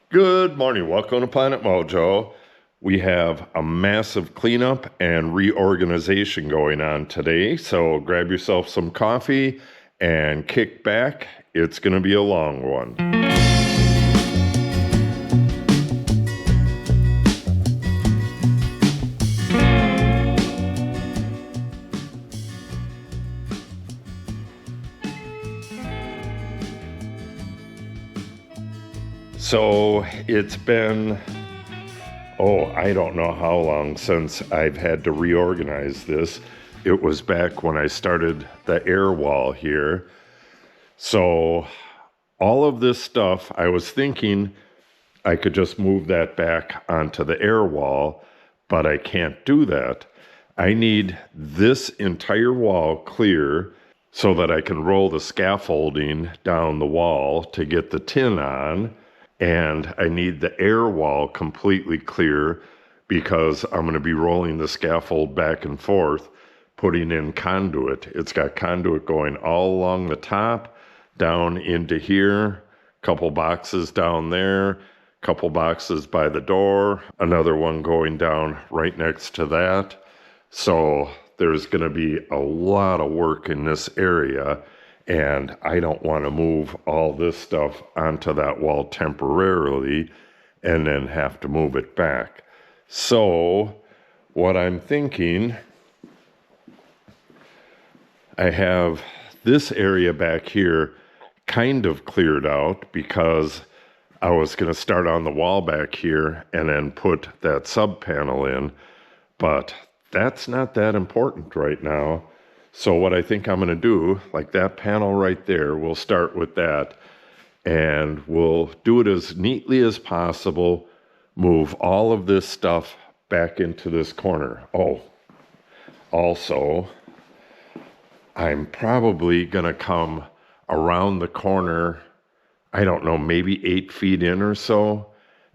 Good morning. Welcome to Planet Mojo. We have a massive cleanup and reorganization going on today. So grab yourself some coffee and kick back. It's going to be a long one. So it's been, I don't know how long since I've had to reorganize this. It was back when I started the air wall here. So all of this stuff, I was thinking I could just move that back onto the air wall, but I can't do that. I need this entire wall clear so that I can roll the scaffolding down the wall to get the tin on. And I need the air wall completely clear because I'm going to be rolling the scaffold back and forth, putting in conduit. It's got conduit going all along the top, down into here, couple boxes down there, couple boxes by the door, another one going down right next to that. So there's going to be a lot of work in this area. And I don't want to move all this stuff onto that wall temporarily and then have to move it back. So what I'm thinking, I have this area back here kind of cleared out because I was going to start on the wall back here and then put that sub panel in. But that's not that important right now. So what I think I'm going to do, like that panel right there, we'll start with that and we'll do it as neatly as possible, move all of this stuff back into this corner. Oh, also, I'm probably going to come around the corner, I don't know, maybe 8 feet in or so,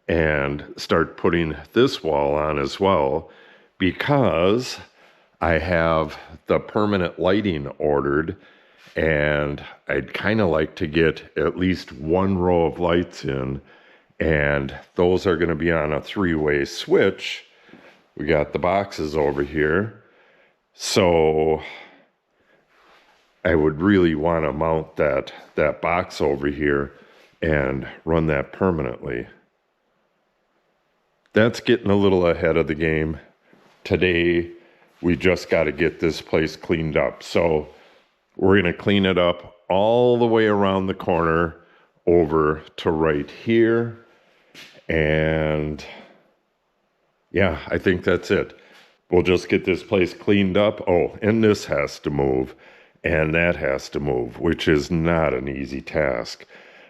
and start putting this wall on as well because I have the permanent lighting ordered, and I'd kind of like to get at least one row of lights in, and those are going to be on a 3-way switch. We got the boxes over here, so I would really want to mount that box over here and run that permanently. That's getting a little ahead of the game. Today, we just got to get this place cleaned up. So we're going to clean it up all the way around the corner over to right here. And yeah, I think that's it. We'll just get this place cleaned up. Oh, and this has to move and that has to move, which is not an easy task.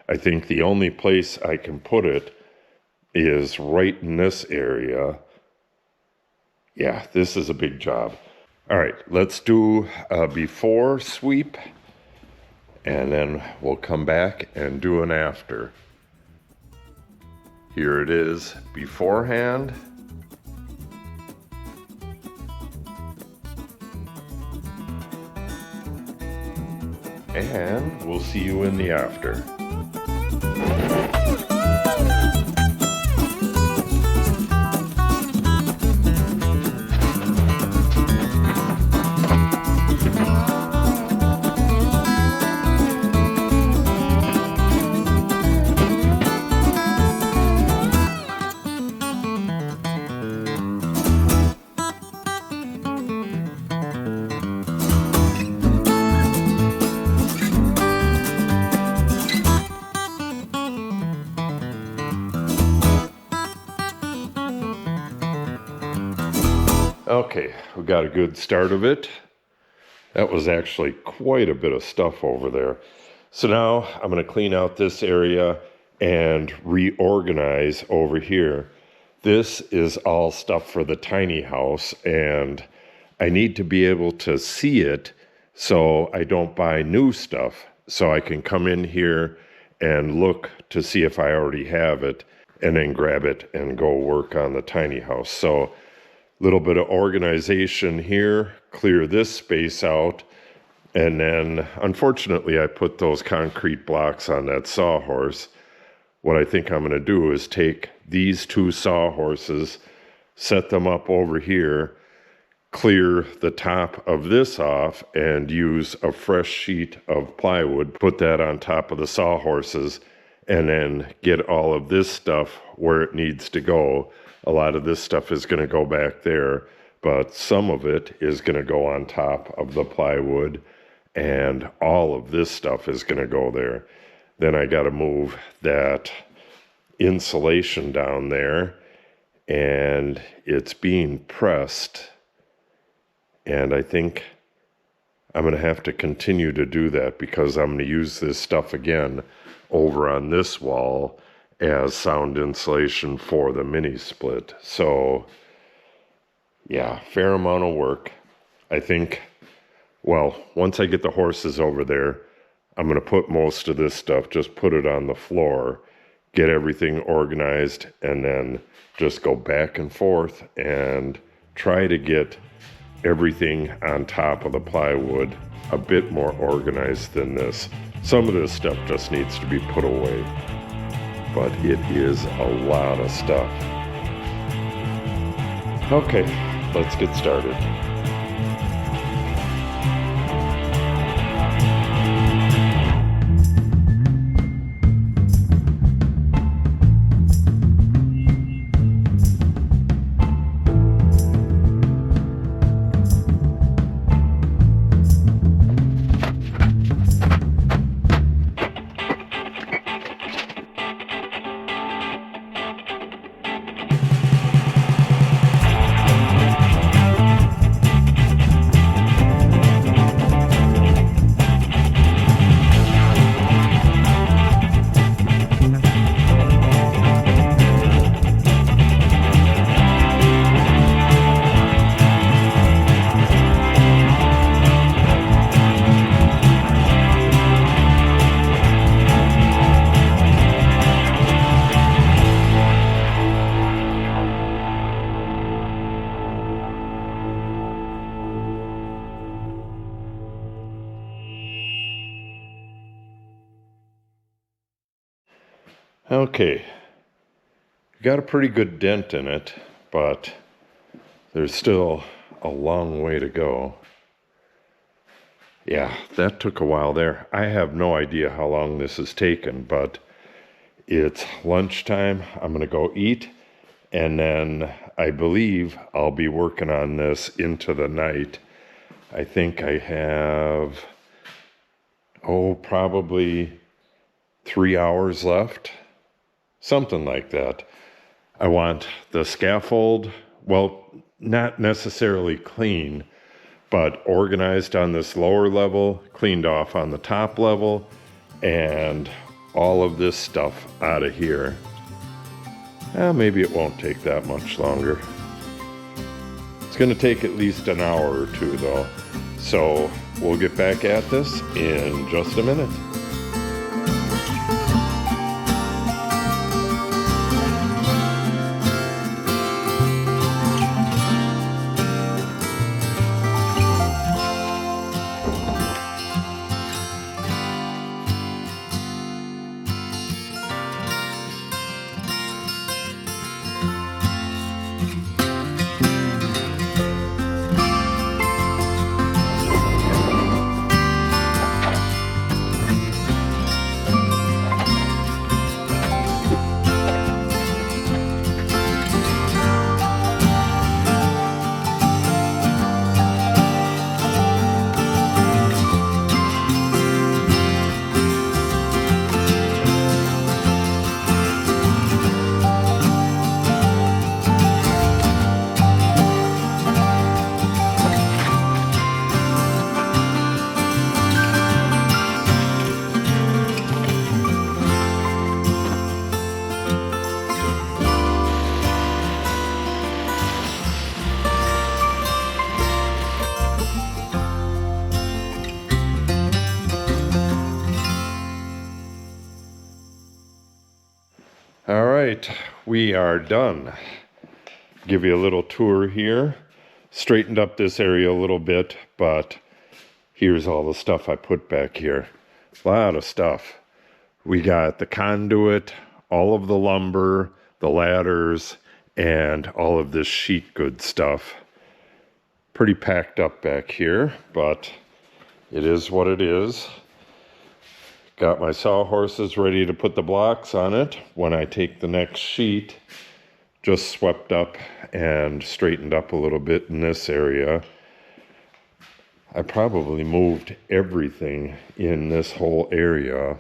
I think the only place I can put it is right in this area. Yeah, this is a big job. All right, let's do a before sweep, and then we'll come back and do an after. Here it is beforehand. And we'll see you in the after. Okay, we got a good start of it. That was actually quite a bit of stuff over there. So now I'm going to clean out this area and reorganize over here. This is all stuff for the tiny house, and I need to be able to see it so I don't buy new stuff. So I can come in here and look to see if I already have it and then grab it and go work on the tiny house. So little bit of organization here, clear this space out, and then unfortunately I put those concrete blocks on that sawhorse, what I think I'm going to do is take these two sawhorses, set them up over here, clear the top of this off, and use a fresh sheet of plywood, put that on top of the sawhorses, and then get all of this stuff where it needs to go. A lot of this stuff is going to go back there, but some of it is going to go on top of the plywood, and all of this stuff is going to go there. Then I got to move that insulation down there, and it's being pressed, and I think I'm going to have to continue to do that because I'm going to use this stuff again over on this wall as sound insulation for the mini split. So yeah, fair amount of work. I think, well, once I get the horses over there, I'm going to put most of this stuff, just put it on the floor, get everything organized, and then just go back and forth and try to get everything on top of the plywood a bit more organized than this. Some of this stuff just needs to be put away, but it is a lot of stuff. Okay, let's get started. Okay, got a pretty good dent in it, but there's still a long way to go. Yeah, that took a while there. I have no idea how long this has taken, but it's lunchtime. I'm going to go eat, and then I believe I'll be working on this into the night. I think I have, probably 3 hours left. Something like that. I want the scaffold, well, not necessarily clean, but organized on this lower level, cleaned off on the top level, and all of this stuff out of here. Maybe it won't take that much longer. It's going to take at least an hour or two, though. So we'll get back at this in just a minute. All right, we are done. Give you a little tour here. Straightened up this area a little bit, but here's all the stuff I put back here. A lot of stuff. We got the conduit all of the lumber, the ladders, and all of this sheet good stuff. Pretty packed up back here, but it is what it is. Got my sawhorses ready to put the blocks on it when I take the next sheet. Just swept up and straightened up a little bit in this area. I probably moved everything in this whole area.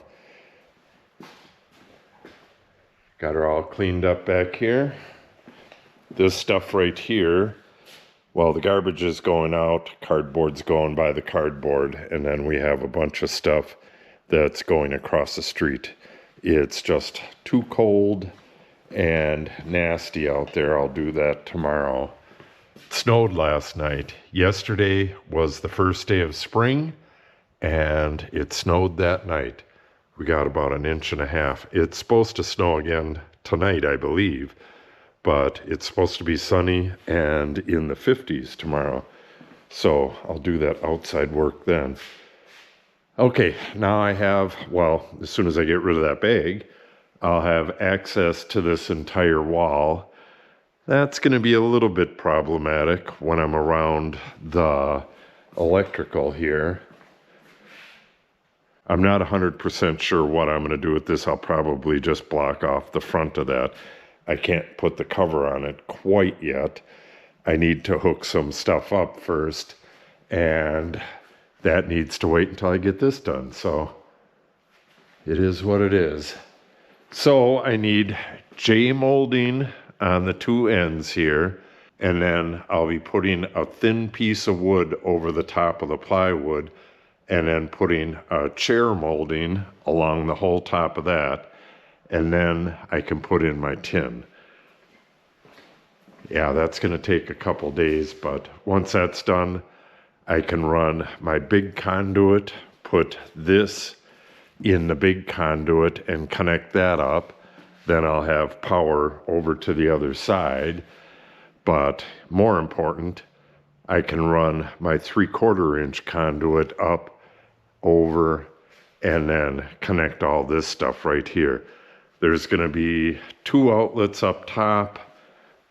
Got her all cleaned up back here. This stuff right here, well, the garbage is going out, cardboard's going by the cardboard, and then we have a bunch of stuff that's going across the street. It's just too cold and nasty out there. I'll do that tomorrow. It snowed last night. Yesterday was the first day of spring, and it snowed that night. We got about 1.5 inches. It's supposed to snow again tonight, I believe, but it's supposed to be sunny and in the 50s tomorrow. So I'll do that outside work then. Okay, now I have, well, as soon as I get rid of that bag, I'll have access to this entire wall. That's going to be a little bit problematic when I'm around the electrical here. I'm not 100% sure what I'm going to do with this. I'll probably just block off the front of that. I can't put the cover on it quite yet. I need to hook some stuff up first, and that needs to wait until I get this done. So it is what it is. So I need J molding on the two ends here, and then I'll be putting a thin piece of wood over the top of the plywood, and then putting a chair molding along the whole top of that, and then I can put in my tin. Yeah, that's going to take a couple days, but once that's done, I can run my big conduit, put this in the big conduit and connect that up. Then I'll have power over to the other side. But more important, I can run my 3/4 inch conduit up, over, and then connect all this stuff right here. There's going to be 2 outlets up top.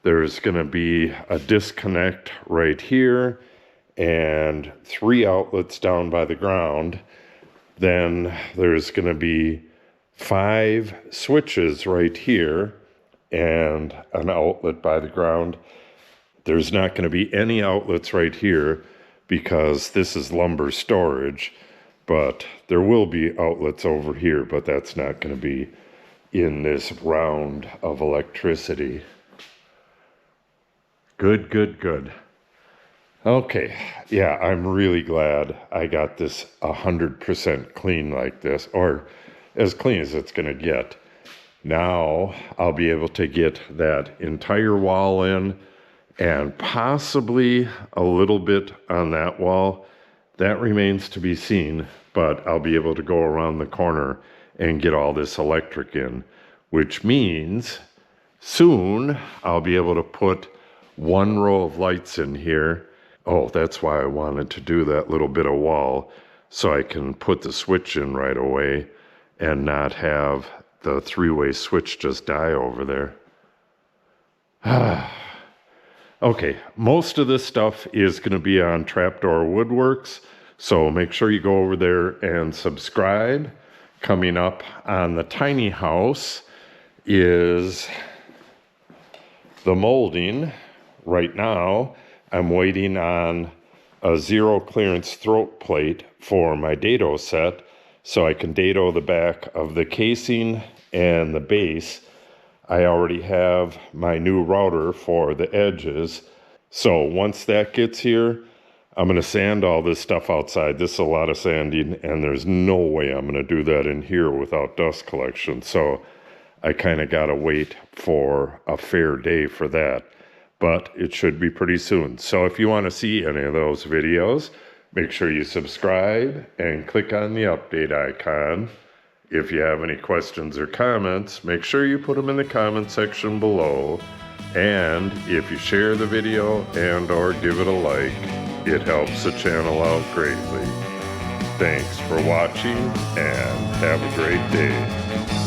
There's going to be a disconnect right here and 3 outlets down by the ground. Then there's going to be 5 switches right here and an outlet by the ground. There's not going to be any outlets right here because this is lumber storage, but there will be outlets over here, but that's not going to be in this round of electricity. Good, good, good. Okay, yeah, I'm really glad I got this 100% clean like this, or as clean as it's going to get. Now I'll be able to get that entire wall in, and possibly a little bit on that wall. That remains to be seen, but I'll be able to go around the corner and get all this electric in, which means soon I'll be able to put 1 row of lights in here. Oh, that's why I wanted to do that little bit of wall, so I can put the switch in right away and not have the 3-way switch just die over there. Okay, most of this stuff is going to be on Trapdoor Woodworks, so make sure you go over there and subscribe. Coming up on the tiny house is the molding. Right now, I'm waiting on a 0 clearance throat plate for my dado set, so I can dado the back of the casing and the base. I already have my new router for the edges. So once that gets here, I'm going to sand all this stuff outside. This is a lot of sanding, and there's no way I'm going to do that in here without dust collection. So I kind of got to wait for a fair day for that. But it should be pretty soon. So if you want to see any of those videos, make sure you subscribe and click on the update icon. If you have any questions or comments, make sure you put them in the comment section below. And if you share the video and or give it a like, it helps the channel out greatly. Thanks for watching and have a great day.